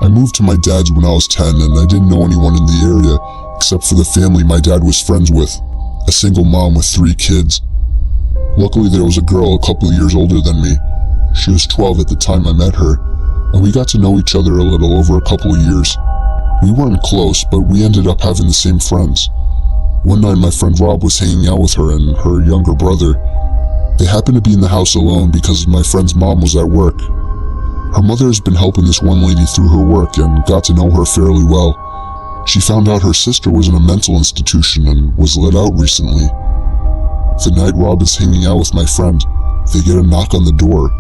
I moved to my dad's when I was 10 and I didn't know anyone in the area except for the family my dad was friends with, a single mom with 3 kids. Luckily there was a girl a couple of years older than me. She was 12 at the time I met her, and we got to know each other a little over a couple of years. We weren't close, but we ended up having the same friends. One night my friend Rob was hanging out with her and her younger brother. They happened to be in the house alone because my friend's mom was at work. Her mother has been helping this one lady through her work and got to know her fairly well. She found out her sister was in a mental institution and was let out recently. The night Rob is hanging out with my friend, they get a knock on the door.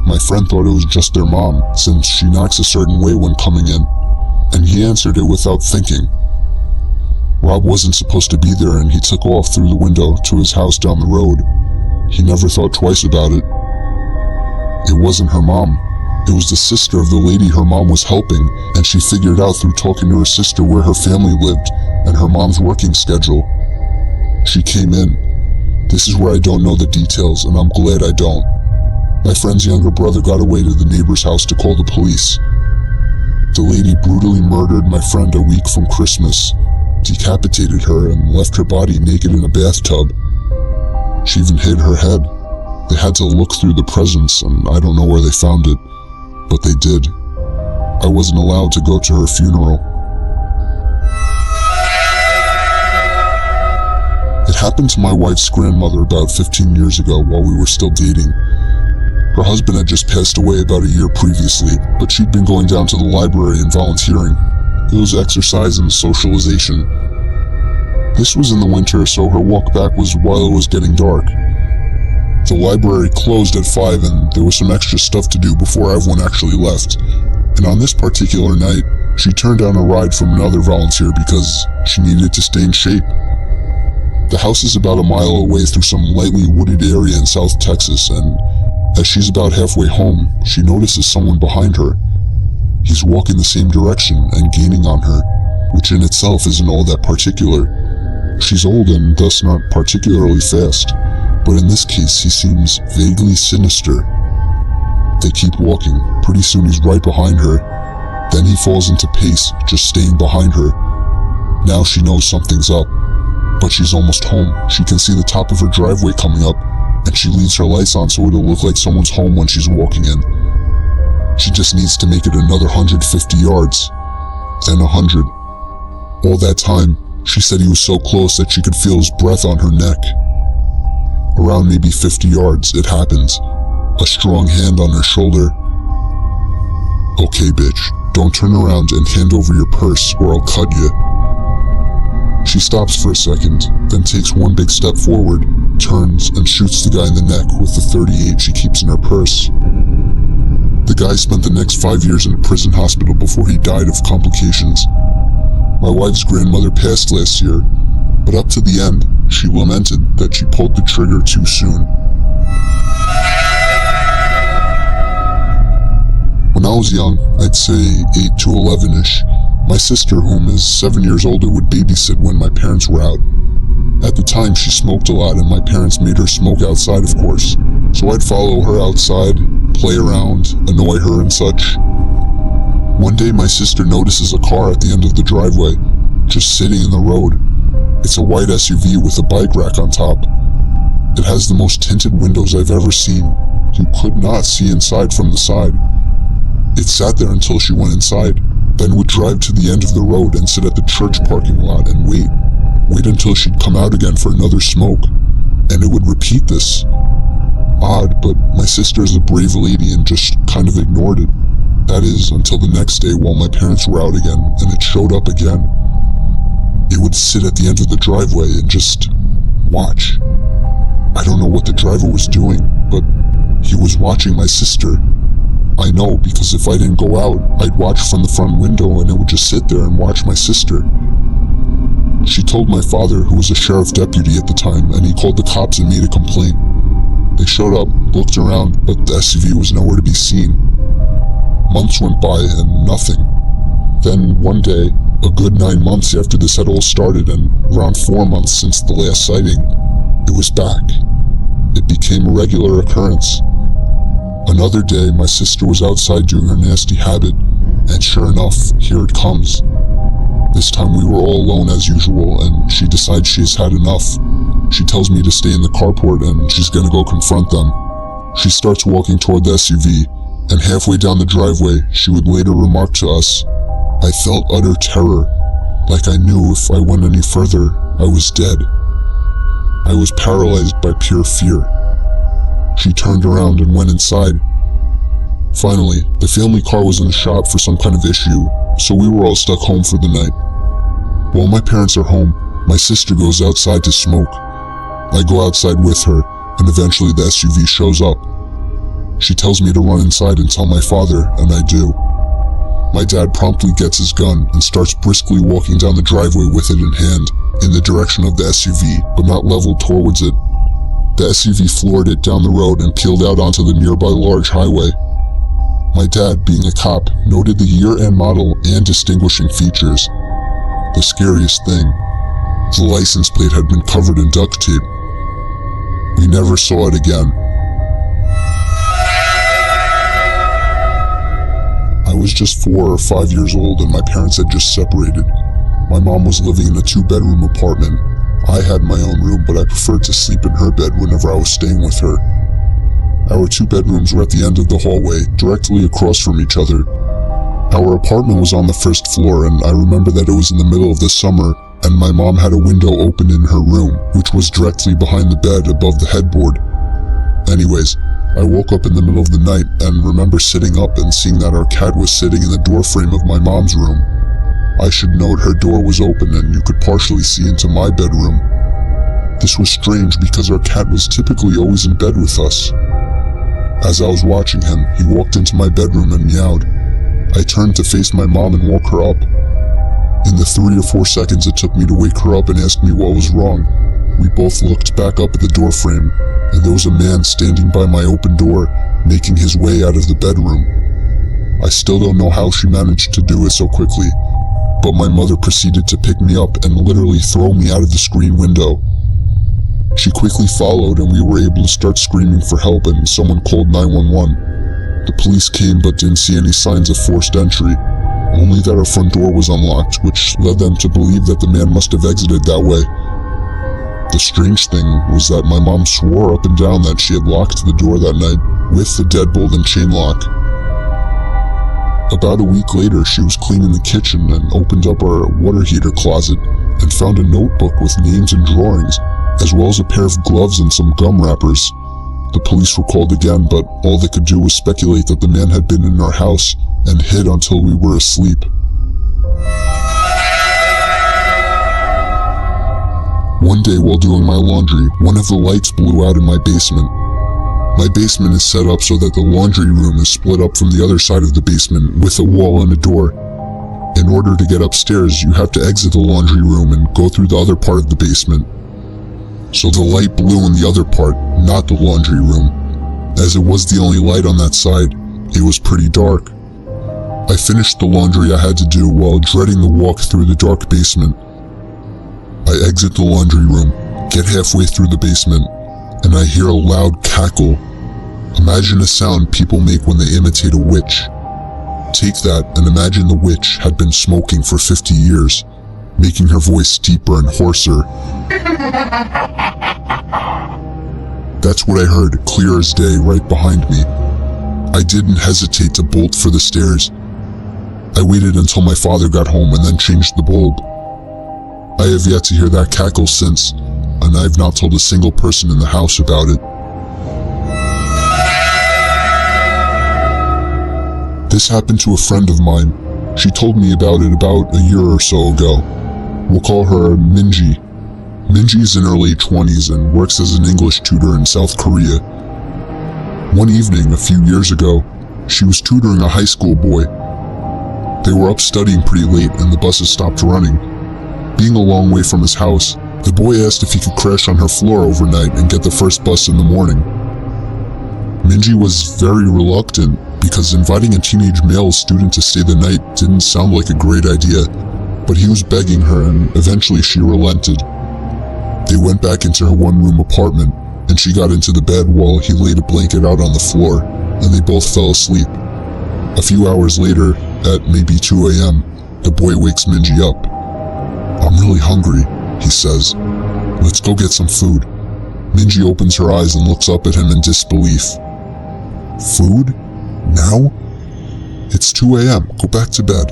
My friend thought it was just their mom, since she knocks a certain way when coming in, and he answered it without thinking. Rob wasn't supposed to be there and he took off through the window to his house down the road. He never thought twice about it. It wasn't her mom. It was the sister of the lady her mom was helping, and she figured out through talking to her sister where her family lived and her mom's working schedule. She came in. This is where I don't know the details, and I'm glad I don't. My friend's younger brother got away to the neighbor's house to call the police. The lady brutally murdered my friend a week from Christmas, decapitated her, and left her body naked in a bathtub. She even hid her head. They had to look through the presents, and I don't know where they found it, but they did. I wasn't allowed to go to her funeral. It happened to my wife's grandmother about 15 years ago while we were still dating. Her husband had just passed away about a year previously, but she'd been going down to the library and volunteering. It was exercise and socialization. This was in the winter, so her walk back was while it was getting dark. The library closed at 5 and there was some extra stuff to do before everyone actually left. And on this particular night, she turned down a ride from another volunteer because she needed to stay in shape. The house is about a mile away through some lightly wooded area in South Texas, and as she's about halfway home, she notices someone behind her. He's walking the same direction and gaining on her, which in itself isn't all that particular. She's old and thus not particularly fast, but in this case he seems vaguely sinister. They keep walking. Pretty soon he's right behind her. Then he falls into pace, just staying behind her. Now she knows something's up, but she's almost home. She can see the top of her driveway coming up, and she leaves her lights on so it'll look like someone's home when she's walking in. She just needs to make it another 150 yards, then 100. All that time, she said he was so close that she could feel his breath on her neck. Around maybe 50 yards, it happens. A strong hand on her shoulder. Okay, bitch, don't turn around and hand over your purse or I'll cut you. She stops for a second, then takes one big step forward, turns, and shoots the guy in the neck with the .38 she keeps in her purse. The guy spent the next 5 years in a prison hospital before he died of complications. My wife's grandmother passed last year, but up to the end, she lamented that she pulled the trigger too soon. When I was young, I'd say 8 to 11-ish, my sister, whom is 7 years older, would babysit when my parents were out. At the time, she smoked a lot and my parents made her smoke outside, of course. So I'd follow her outside, play around, annoy her and such. One day my sister notices a car at the end of the driveway, just sitting in the road. It's a white SUV with a bike rack on top. It has the most tinted windows I've ever seen. You could not see inside from the side. It sat there until she went inside, then would drive to the end of the road and sit at the church parking lot and wait until she'd come out again for another smoke, and it would repeat this. Odd, but my sister is a brave lady and just kind of ignored it. That is, until the next day while my parents were out again, and it showed up again. It would sit at the end of the driveway and just watch. I don't know what the driver was doing, but he was watching my sister. I know, because if I didn't go out, I'd watch from the front window and it would just sit there and watch my sister. She told my father, who was a sheriff deputy at the time, and he called the cops and made a complaint. They showed up, looked around, but the SUV was nowhere to be seen. Months went by and nothing. Then one day, a good 9 months after this had all started and around 4 months since the last sighting, it was back. It became a regular occurrence. Another day, my sister was outside doing her nasty habit, And sure enough, here it comes. This time we were all alone as usual, and she decides she's had enough. She tells me to stay in the carport and she's gonna go confront them. She starts walking toward the SUV, and halfway down the driveway, she would later remark to us, "I felt utter terror, like I knew if I went any further, I was dead. I was paralyzed by pure fear." She turned around and went inside. Finally, the family car was in the shop for some kind of issue, so we were all stuck home for the night. While my parents are home, my sister goes outside to smoke. I go outside with her, and eventually the SUV shows up. She tells me to run inside and tell my father, and I do. My dad promptly gets his gun and starts briskly walking down the driveway with it in hand, in the direction of the SUV, but not leveled towards it. The SUV floored it down the road and peeled out onto the nearby large highway. My dad, being a cop, noted the year and model and distinguishing features. The scariest thing, the license plate had been covered in duct tape. We never saw it again. I was just 4 or 5 years old and my parents had just separated. My mom was living in a 2-bedroom apartment. I had my own room, but I preferred to sleep in her bed whenever I was staying with her. Our 2 bedrooms were at the end of the hallway, directly across from each other. Our apartment was on the 1st floor, and I remember that it was in the middle of the summer, and my mom had a window open in her room, which was directly behind the bed above the headboard. Anyways, I woke up in the middle of the night and remember sitting up and seeing that our cat was sitting in the doorframe of my mom's room. I should note her door was open and you could partially see into my bedroom. This was strange because our cat was typically always in bed with us. As I was watching him, he walked into my bedroom and meowed. I turned to face my mom and woke her up. In the 3 or 4 seconds it took me to wake her up and ask me what was wrong, we both looked back up at the doorframe, and there was a man standing by my open door, making his way out of the bedroom. I still don't know how she managed to do it so quickly, but my mother proceeded to pick me up and literally throw me out of the screen window. She quickly followed and we were able to start screaming for help, and someone called 911. The police came but didn't see any signs of forced entry, only that our front door was unlocked, which led them to believe that the man must have exited that way. The strange thing was that my mom swore up and down that she had locked the door that night with the deadbolt and chain lock. About a week later, she was cleaning the kitchen and opened up our water heater closet and found a notebook with names and drawings, as well as a pair of gloves and some gum wrappers. The police were called again, but all they could do was speculate that the man had been in our house and hid until we were asleep. One day while doing my laundry, one of the lights blew out in my basement. My basement is set up so that the laundry room is split up from the other side of the basement with a wall and a door. In order to get upstairs, you have to exit the laundry room and go through the other part of the basement. So the light blew in the other part, not the laundry room. As it was the only light on that side, it was pretty dark. I finished the laundry I had to do while dreading the walk through the dark basement. I exit the laundry room, get halfway through the basement, and I hear a loud cackle. Imagine a sound people make when they imitate a witch. Take that and imagine the witch had been smoking for 50 years, making her voice deeper and hoarser. That's what I heard, clear as day, right behind me. I didn't hesitate to bolt for the stairs. I waited until my father got home and then changed the bulb. I have yet to hear that cackle since, and I've not told a single person in the house about it. This happened to a friend of mine. She told me about it about a year or so ago. We'll call her Minji. Minji is in her late 20s and works as an English tutor in South Korea. One evening, a few years ago, she was tutoring a high school boy. They were up studying pretty late and the buses stopped running. Being a long way from his house, the boy asked if he could crash on her floor overnight and get the first bus in the morning. Minji was very reluctant because inviting a teenage male student to stay the night didn't sound like a great idea, but he was begging her and eventually she relented. They went back into her one-room apartment and she got into the bed while he laid a blanket out on the floor and they both fell asleep. A few hours later, At maybe 2 a.m., the boy wakes Minji up. "I'm really hungry," he says. "Let's go get some food." Minji opens her eyes and looks up at him in disbelief. "Food? Now? It's 2 a.m., go back to bed."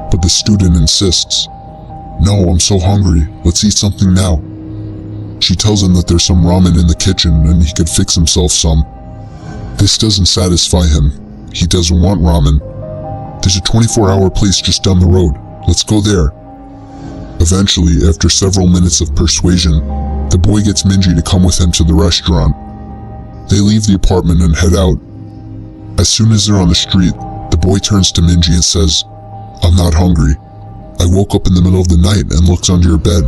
But the student insists. "No, I'm so hungry, let's eat something now." She tells him that there's some ramen in the kitchen and he could fix himself some. This doesn't satisfy him. He doesn't want ramen. "There's a 24-hour place just down the road. Let's go there." Eventually, after several minutes of persuasion, the boy gets Minji to come with him to the restaurant. They leave the apartment and head out. As soon as they're on the street, the boy turns to Minji and says, "I'm not hungry. I woke up in the middle of the night and looked under your bed.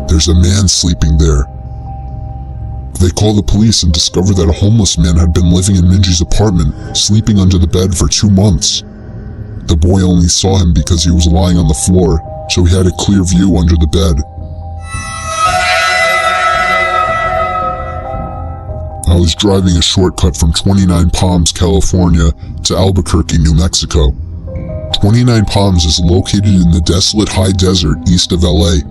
There's a man sleeping there." They call the police and discover that a homeless man had been living in Minji's apartment, sleeping under the bed for 2 months. The boy only saw him because he was lying on the floor, so he had a clear view under the bed. I was driving a shortcut from 29 Palms, California to Albuquerque, New Mexico. 29 Palms is located in the desolate high desert east of LA.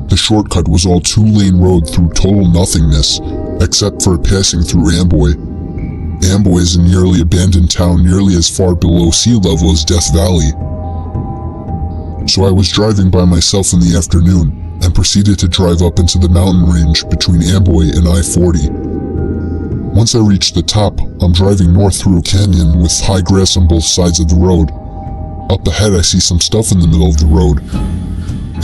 The shortcut was all 2-lane road through total nothingness, except for passing through Amboy. Amboy is a nearly abandoned town nearly as far below sea level as Death Valley. So I was driving by myself in the afternoon and proceeded to drive up into the mountain range between Amboy and I-40. Once I reached the top, I'm driving north through a canyon with high grass on both sides of the road. Up ahead I see some stuff in the middle of the road.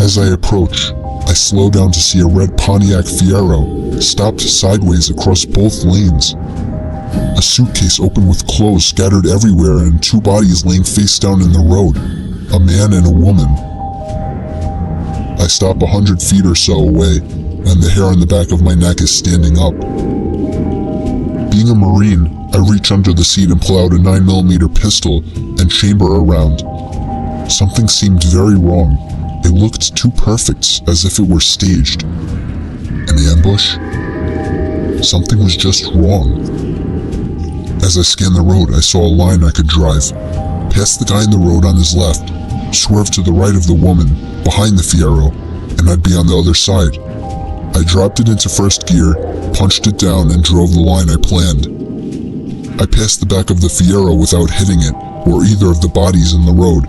As I approach, I slow down to see a red Pontiac Fiero stopped sideways across both lanes. A suitcase open with clothes scattered everywhere and 2 bodies laying face down in the road, a man and a woman. I stop 100 feet or so away, and the hair on the back of my neck is standing up. Being a Marine, I reach under the seat and pull out a 9mm pistol and chamber a round. Something seemed very wrong. It looked too perfect, as if it were staged. An ambush? Something was just wrong. As I scanned the road, I saw a line I could drive. Past the guy in the road on his left, swerve to the right of the woman, behind the Fiero, and I'd be on the other side. I dropped it into first gear, punched it down, and drove the line I planned. I passed the back of the Fiero without hitting it, or either of the bodies in the road.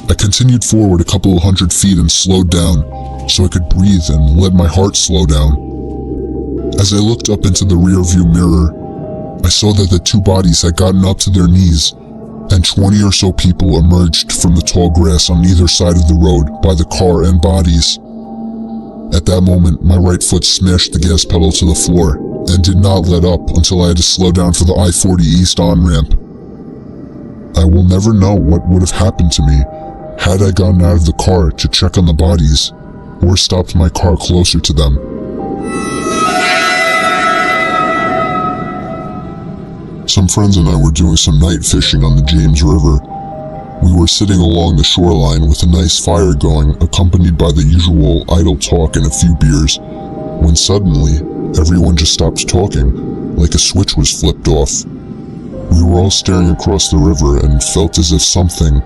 I continued forward a couple of 100 feet and slowed down, so I could breathe and let my heart slow down. As I looked up into the rear-view mirror, I saw that the 2 bodies had gotten up to their knees, and 20 or so people emerged from the tall grass on either side of the road by the car and bodies. At that moment, my right foot smashed the gas pedal to the floor and did not let up until I had to slow down for the I-40 East on-ramp. I will never know what would have happened to me had I gotten out of the car to check on the bodies or stopped my car closer to them. Some friends and I were doing some night fishing on the James River. We were sitting along the shoreline with a nice fire going, accompanied by the usual idle talk and a few beers, when suddenly, everyone just stopped talking, like a switch was flipped off. We were all staring across the river and felt as if something,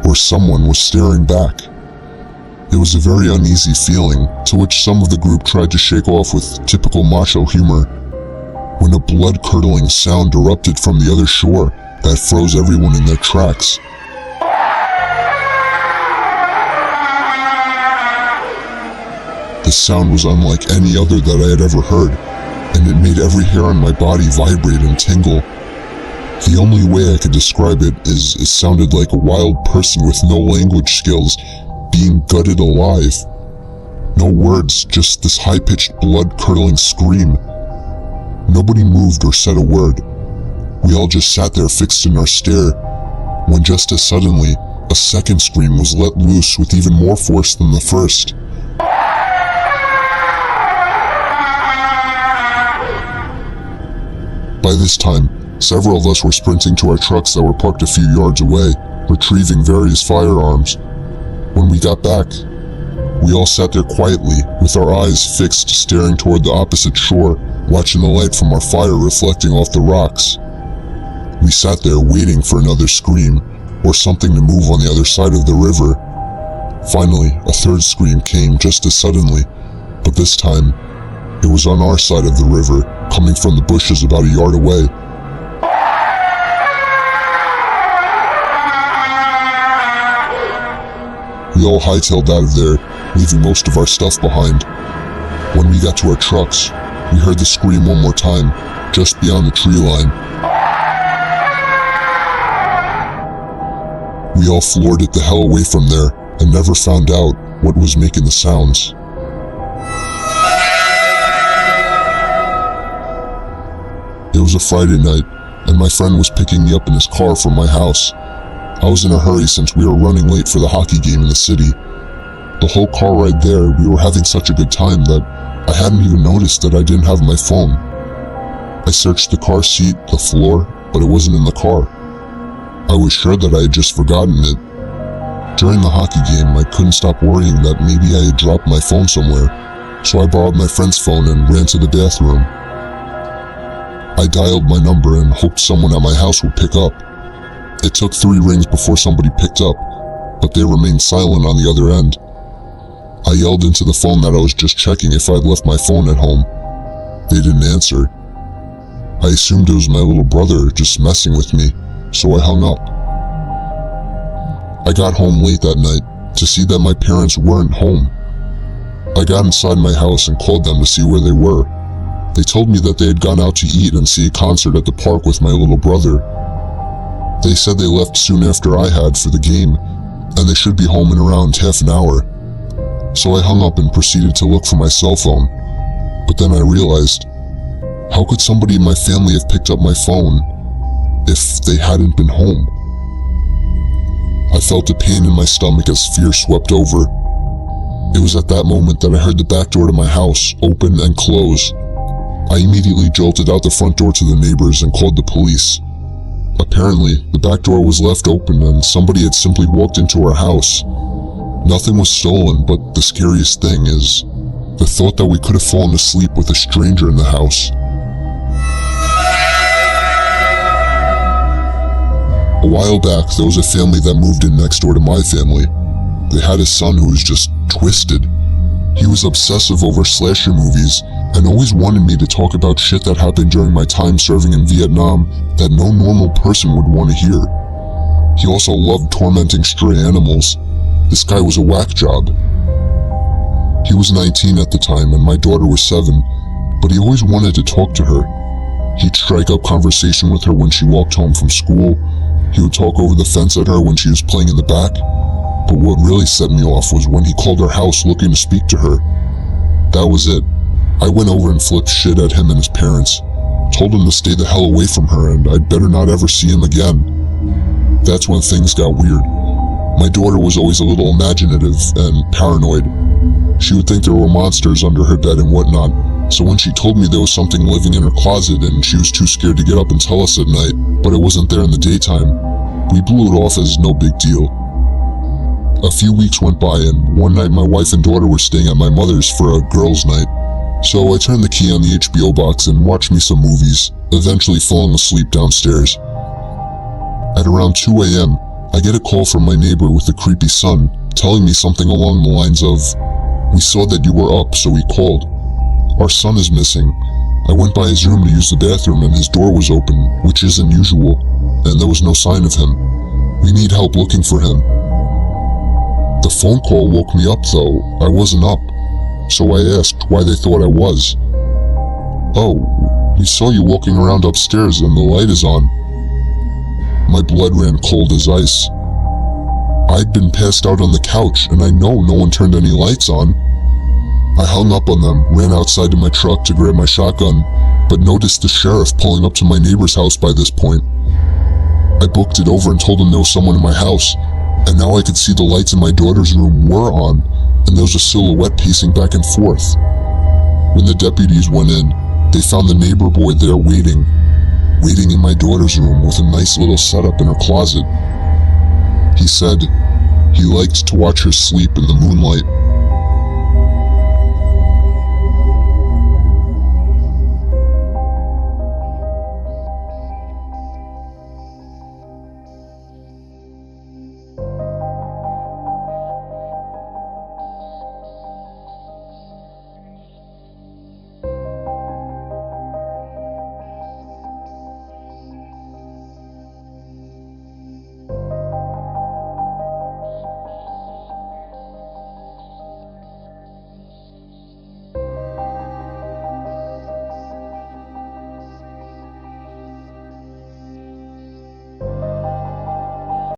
or someone, was staring back. It was a very uneasy feeling, to which some of the group tried to shake off with typical macho humor, when a blood-curdling sound erupted from the other shore that froze everyone in their tracks. The sound was unlike any other that I had ever heard, and it made every hair on my body vibrate and tingle. The only way I could describe it is it sounded like a wild person with no language skills being gutted alive. No words, just this high-pitched, blood-curdling scream. Nobody moved or said a word. We all just sat there fixed in our stare, when just as suddenly, a second scream was let loose with even more force than the first. By this time, several of us were sprinting to our trucks that were parked a few yards away, retrieving various firearms. When we got back, we all sat there quietly, with our eyes fixed staring toward the opposite shore, watching the light from our fire reflecting off the rocks. We sat there waiting for another scream, or something to move on the other side of the river. Finally, a third scream came just as suddenly, but this time, it was on our side of the river, coming from the bushes about a yard away. We all hightailed out of there, leaving most of our stuff behind. When we got to our trucks, we heard the scream one more time, just beyond the tree line. We all floored it the hell away from there, and never found out what was making the sounds. It was a Friday night, and my friend was picking me up in his car from my house. I was in a hurry since we were running late for the hockey game in the city. The whole car ride there, we were having such a good time that I hadn't even noticed that I didn't have my phone. I searched the car seat, the floor, but it wasn't in the car. I was sure that I had just forgotten it. During the hockey game, I couldn't stop worrying that maybe I had dropped my phone somewhere, so I borrowed my friend's phone and ran to the bathroom. I dialed my number and hoped someone at my house would pick up. It took 3 rings before somebody picked up, but they remained silent on the other end. I yelled into the phone that I was just checking if I'd left my phone at home. They didn't answer. I assumed it was my little brother just messing with me, so I hung up. I got home late that night to see that my parents weren't home. I got inside my house and called them to see where they were. They told me that they had gone out to eat and see a concert at the park with my little brother. They said they left soon after I had for the game, and they should be home in around half an hour. So I hung up and proceeded to look for my cell phone. But then I realized, how could somebody in my family have picked up my phone if they hadn't been home? I felt a pain in my stomach as fear swept over. It was at that moment that I heard the back door to my house open and close. I immediately jolted out the front door to the neighbors and called the police. Apparently, the back door was left open and somebody had simply walked into our house. Nothing was stolen, but the scariest thing is the thought that we could have fallen asleep with a stranger in the house. A while back, there was a family that moved in next door to my family. They had a son who was just twisted. He was obsessive over slasher movies and always wanted me to talk about shit that happened during my time serving in Vietnam that no normal person would want to hear. He also loved tormenting stray animals. This guy was a whack job. He was 19 at the time and my daughter was 7, but he always wanted to talk to her. He'd strike up conversation with her when she walked home from school. He would talk over the fence at her when she was playing in the back. But what really set me off was when he called our house looking to speak to her. That was it. I went over and flipped shit at him and his parents. Told him to stay the hell away from her and I'd better not ever see him again. That's when things got weird. My daughter was always a little imaginative and paranoid. She would think there were monsters under her bed and whatnot, so when she told me there was something living in her closet and she was too scared to get up and tell us at night, but it wasn't there in the daytime, we blew it off as no big deal. A few weeks went by and one night my wife and daughter were staying at my mother's for a girls' night. So I turned the key on the HBO box and watched me some movies, eventually falling asleep downstairs. At around 2 a.m., I get a call from my neighbor with a creepy son, telling me something along the lines of, "We saw that you were up, so we called. Our son is missing. I went by his room to use the bathroom and his door was open, which isn't usual, and there was no sign of him. We need help looking for him." The phone call woke me up though. I wasn't up, so I asked why they thought I was. "Oh, we saw you walking around upstairs and the light is on." My blood ran cold as ice. I'd been passed out on the couch and I know no one turned any lights on. I hung up on them, ran outside to my truck to grab my shotgun, but noticed the sheriff pulling up to my neighbor's house by this point. I booked it over and told him there was someone in my house, and now I could see the lights in my daughter's room were on, and there was a silhouette pacing back and forth. When the deputies went in, they found the neighbor boy there waiting in my daughter's room with a nice little setup in her closet. He said he liked to watch her sleep in the moonlight